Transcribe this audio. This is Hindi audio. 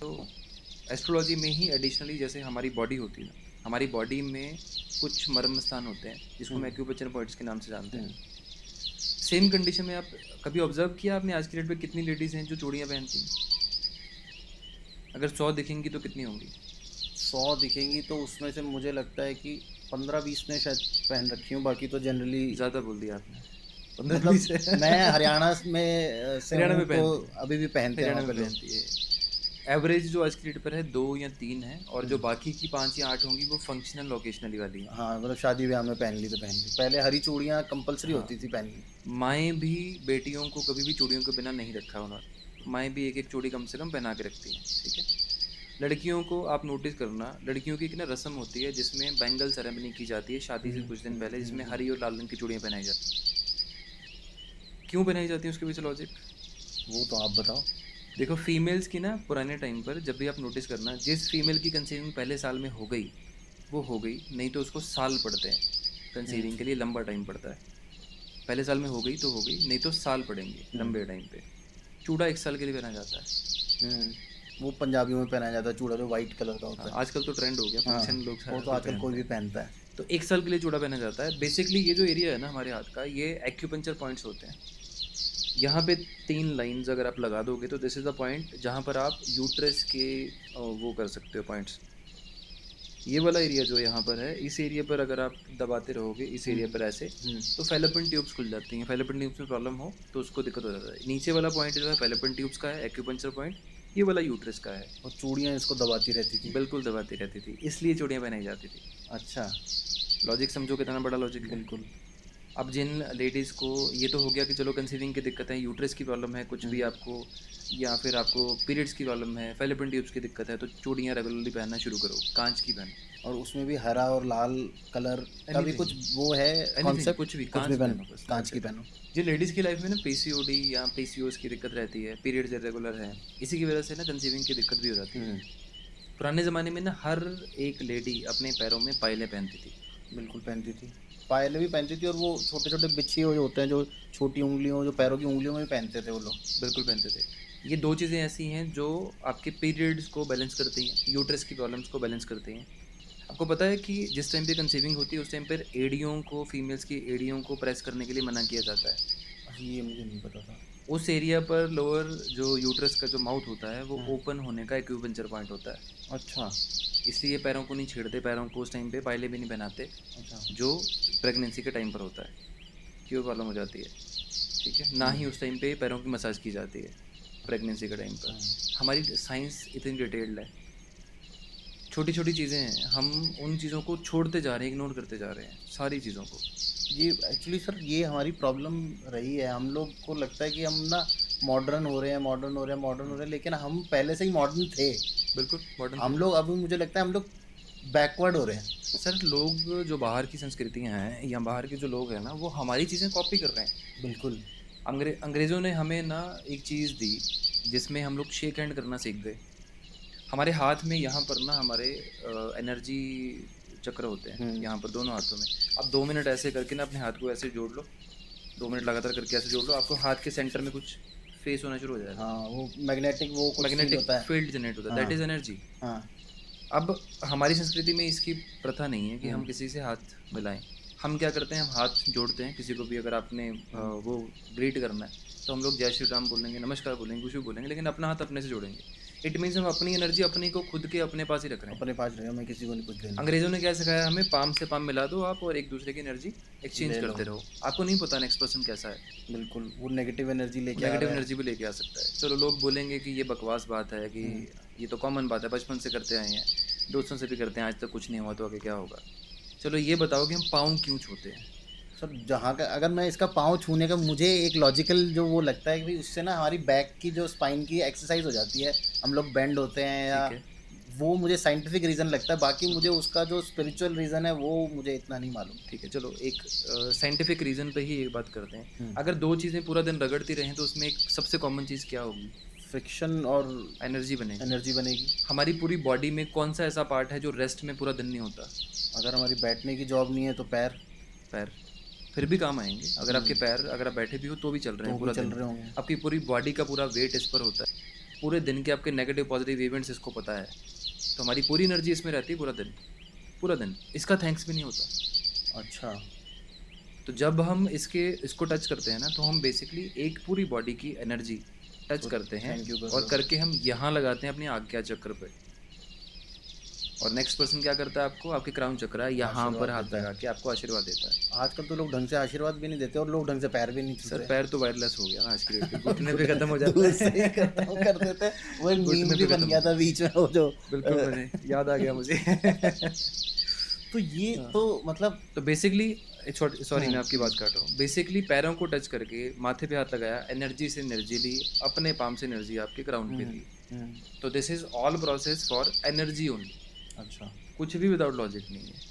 तो एस्ट्रोलॉजी में ही एडिशनली जैसे हमारी बॉडी होती है ना, हमारी बॉडी में कुछ मर्म स्थान होते हैं जिसको हम एक्यूपंक्चर पॉइंट्स के नाम से जानते हैं। सेम कंडीशन में आप कभी ऑब्जर्व किया आपने आज की डेट पे कितनी लेडीज़ हैं जो चूड़ियाँ पहनती हैं? अगर 100 दिखेंगी तो कितनी होंगी? 100 दिखेंगी तो उसमें से मुझे लगता है कि 15-20 ने शायद पहन रखी हूँ, बाकी तो जनरली ज़्यादा बोल दिया आपने। मतलब मैं हरियाणा में से हरियाणा हूँ में तो पहनती है, अभी भी पहनते हैं हरियाणा वहाँ में पे लोग। पहनती है। एवरेज जो आज की डेट पर है 2 या 3 है, और जो बाकी की 5 या 8 होंगी वो फंक्शनल ओकेजनली वाली हैं। हाँ, मतलब शादी ब्याह में पहन ली तो पहन ली। पहले हरी चूड़ियाँ कंपलसरी हाँ, होती थी पहननी। माएँ भी बेटियों को कभी भी चूड़ियों के बिना नहीं रखा उन्होंने। माएँ भी एक-एक चूड़ी कम से कम पहना के रखती हैं, ठीक है? लड़कियों को आप नोटिस करना, लड़कियों की एक ना रस्म होती है जिसमें बैंगल सेरेमनी की जाती है शादी से कुछ दिन पहले, जिसमें हरी और लाल रंग की चूड़ियाँ पहनाई जाती हैं। क्यों पहनाई जाती हैं उसके पीछे लॉजिक? वो तो आप बताओ। देखो फीमेल्स की ना पुराने टाइम पर जब भी आप नोटिस करना, जिस फीमेल की कंसीविंग पहले साल में हो गई वो हो गई, नहीं तो उसको साल पड़ते हैं कंसीविंग के लिए, लंबा टाइम पड़ता है। पहले साल में हो गई तो हो गई, नहीं तो साल पड़ेंगे लंबे टाइम पे। चूड़ा 1 साल के लिए पहना जाता है। वो पंजाबियों में पहनाया जाता है चूड़ा, जो वाइट कलर का होता हाँ, है। आजकल तो ट्रेंड हो गया, हाँ, फंक्शन लोग वो सारा तो कोई आजकल कोई पहनते भी हैं। पहनता है। तो 1 साल के लिए चूड़ा पहना जाता है। बेसिकली ये जो एरिया है ना हमारे हाथ का, ये एक्यूपंक्चर पॉइंट्स होते हैं। यहाँ पे 3 लाइंस अगर आप लगा दोगे तो दिस इज़ द पॉइंट जहाँ पर आप यूट्रस के वो कर सकते हो पॉइंट्स। ये वाला एरिया जो यहाँ पर है, इस एरिया पर अगर आप दबाते रहोगे इस एरिया पर ऐसे, तो फेलोपियन ट्यूब्स खुल जाती हैं। फेलोपियन ट्यूब्स में प्रॉब्लम हो तो उसको दिक्कत हो जाता है। नीचे वाला पॉइंट जो है फेलोपियन ट्यूब्स का है, एक्यूपंक्चर पॉइंट। ये वाला यूट्रस का है। और चूड़ियाँ इसको दबाती रहती थी। बिल्कुल दबाती रहती थी, इसलिए चूड़ियाँ पहनाई जाती थी। अच्छा। लॉजिक समझो कितना बड़ा लॉजिक है। बिल्कुल। अब जिन लेडीज़ को ये तो हो गया कि चलो कंसीविंग की दिक्कत है, यूट्रस की प्रॉब्लम है, कुछ भी आपको, या फिर आपको पीरियड्स की प्रॉब्लम है, फेलोपियन ट्यूब्स की दिक्कत है, तो चूड़ियाँ रेगुलरली पहनना शुरू करो, कांच की पहनो। और उसमें भी हरा और लाल कलर का भी कुछ वो है एनीथिंग, कॉन्सेप्ट। कुछ भी कुछ भी कांच पहन, पहनो बस, कांच दैट्स की इट। पहनो। जो लेडीज़ की लाइफ में ना पीसीओडी या पीसीओएस की दिक्कत रहती है, पीरियड्स इरेगुलर है, इसी की वजह से ना कंसीविंग की दिक्कत भी हो जाती है। पुराने ज़माने में ना हर एक लेडी अपने पैरों में पायलें पहनती थी। बिल्कुल पहनती थी, पायलें भी पहनती थी, और वो छोटे छोटे बिच्छी जो होते हैं, जो छोटी उंगलियों, जो पैरों की उंगलियों में भी पहनते थे वो लोग। बिल्कुल पहनते थे। ये 2 चीज़ें ऐसी हैं जो आपके पीरियड्स को बैलेंस करती हैं, यूट्रस की प्रॉब्लम्स को बैलेंस करती हैं। आपको पता है कि जिस टाइम पे कंसीविंग होती है उस टाइम पर एड़ियों को, फीमेल्स की एड़ियों को प्रेस करने के लिए मना किया जाता है। ये मुझे नहीं पता था। उस एरिया पर लोअर जो यूट्रस का जो माउथ होता है वो ओपन होने का एक्यूपंक्चर पॉइंट होता है। अच्छा। इसलिए पैरों को नहीं छेड़ते, पैरों को उस टाइम पे पायले भी नहीं पहनाते, अच्छा। जो प्रेगनेंसी के टाइम पर होता है, क्यों प्रॉब्लम हो जाती है, ठीक है ना। ही उस टाइम पे पैरों की मसाज की जाती है प्रेगनेंसी के टाइम पर। हमारी साइंस इतनी डिटेल्ड है, छोटी छोटी चीज़ें हैं, हम उन चीज़ों को छोड़ते जा रहे हैं, इग्नोर करते जा रहे हैं सारी चीज़ों को। ये एक्चुअली सर, ये हमारी प्रॉब्लम रही है। हम लोग को लगता है कि हम ना मॉडर्न हो रहे हैं, मॉडर्न हो रहे हैं, मॉडर्न हो रहे हैं, लेकिन हम पहले से ही मॉडर्न थे। बिल्कुल मॉडर्न हम थे। लोग अभी, मुझे लगता है हम लोग बैकवर्ड हो रहे हैं। सर लोग जो बाहर की संस्कृतियाँ हैं या बाहर के जो लोग हैं ना, वो हमारी चीज़ें कॉपी कर रहे हैं। बिल्कुल। अंग्रेज़ों ने हमें ना एक चीज़ दी जिसमें हम लोग शेक हैंड करना सीख गए। हमारे हाथ में यहाँ पर ना हमारे एनर्जी चक्र होते हैं यहाँ पर दोनों हाथों में। अब 2 मिनट ऐसे करके ना अपने हाथ को ऐसे जोड़ लो, 2 मिनट लगातार करके ऐसे जोड़ लो, आपको हाथ के सेंटर में कुछ फेस होना शुरू हो जाएगा। हाँ, वो मैग्नेटिक, वो कुछ फील मैग्नेटिक होता है। फील्ड जनरेट होता है, दैट इज़ एनर्जी। हाँ। अब हमारी संस्कृति में इसकी प्रथा नहीं है कि हम किसी से हाथ मिलाएं। हम क्या करते हैं, हम हाथ जोड़ते हैं। किसी को भी अगर आपने वो ग्रीट करना है तो हम लोग जय श्री राम बोलेंगे, नमस्कार बोलेंगे, कुछ भी बोलेंगे, लेकिन अपना हाथ अपने से जोड़ेंगे। इट मीन्स हम अपनी एनर्जी अपने को खुद के अपने पास ही रख रहे हैं। अपने पास रहेगा, मैं किसी को नहीं कुछ देना। अंग्रेज़ों ने क्या सिखाया हमें, पाम से पाम मिला दो आप और एक दूसरे की एनर्जी एक्सचेंज ले लो। करते रहो। आपको नहीं पता नेक्स्ट पर्सन कैसा है, बिल्कुल, वो नेगेटिव एनर्जी लेके आ नेगेटिव रहा है। एनर्जी भी लेके आ सकता है। चलो लोग बोलेंगे कि ये बकवास बात है, कि ये तो कॉमन बात है, बचपन से करते आए हैं, दोस्तों से भी करते हैं, आज तक कुछ नहीं हुआ तो आगे क्या होगा। चलो ये बताओ कि हम पाँव क्यों छूते हैं। सर, जहाँ का अगर मैं इसका पाँव छूने का, मुझे एक लॉजिकल जो वो लगता है कि भाई उससे ना हमारी बैक की जो स्पाइन की एक्सरसाइज हो जाती है, हम लोग बेंड होते हैं, या ठीक है, वो मुझे साइंटिफिक रीज़न लगता है। बाकी मुझे उसका जो स्पिरिचुअल रीज़न है वो मुझे इतना नहीं मालूम। ठीक है, चलो एक साइंटिफिक रीज़न पे ही एक बात करते हैं। अगर 2 चीज़ें पूरा दिन रगड़ती रहें तो उसमें एक सबसे कॉमन चीज़ क्या होगी, फ्रिक्शन और एनर्जी बनेगी। एनर्जी बनेगी। हमारी पूरी बॉडी में कौन सा ऐसा पार्ट है जो रेस्ट में पूरा दिन नहीं होता? अगर हमारी बैठने की जॉब नहीं है तो पैर। पैर फिर भी काम आएंगे। अगर आपके पैर, अगर आप बैठे भी हो तो भी चल रहे हैं तो भी पूरा चल दिन। रहे होंगे। आपकी पूरी बॉडी का पूरा वेट इस पर होता है। पूरे दिन के आपके नेगेटिव पॉजिटिव इवेंट्स इसको पता है, तो हमारी पूरी एनर्जी इसमें रहती है पूरा दिन, पूरा दिन। इसका थैंक्स भी नहीं होता। अच्छा। तो जब हम इसको टच करते हैं ना, तो हम बेसिकली एक पूरी बॉडी की एनर्जी टच करते हैं, थैंक यू और करके हम यहाँ लगाते हैं अपनी आज्ञा चक्र पे, और नेक्स्ट पर्सन क्या करता है, आपको आपके क्राउन चक्र है यहाँ पर हाथ लगा के आपको आशीर्वाद देता है। आजकल तो लोग ढंग से आशीर्वाद भी नहीं देते और लोग ढंग से पैर भी नहीं छूते। सर पैर तो वायरलेस हो गया ना आज की डेट में, घुटने पे खत्म हो जाता दूर है। से ही कर देते हैं। वो एक मीम घुटने भी पे बन खत्म गया हो था बीच में, वो जो बिल्कुल मुझे याद आ गया मुझे। तो ये हाँ। तो मतलब तो बेसिकली सॉरी मैं आपकी बात काट रहा हूँ। बेसिकली पैरों को टच करके माथे पे हाथ लगाया, एनर्जी से एनर्जी ली, अपने पाम से एनर्जी आपके क्राउन पे ली। तो this is all process for energy only, अच्छा। कुछ भी विदाउट लॉजिक नहीं है।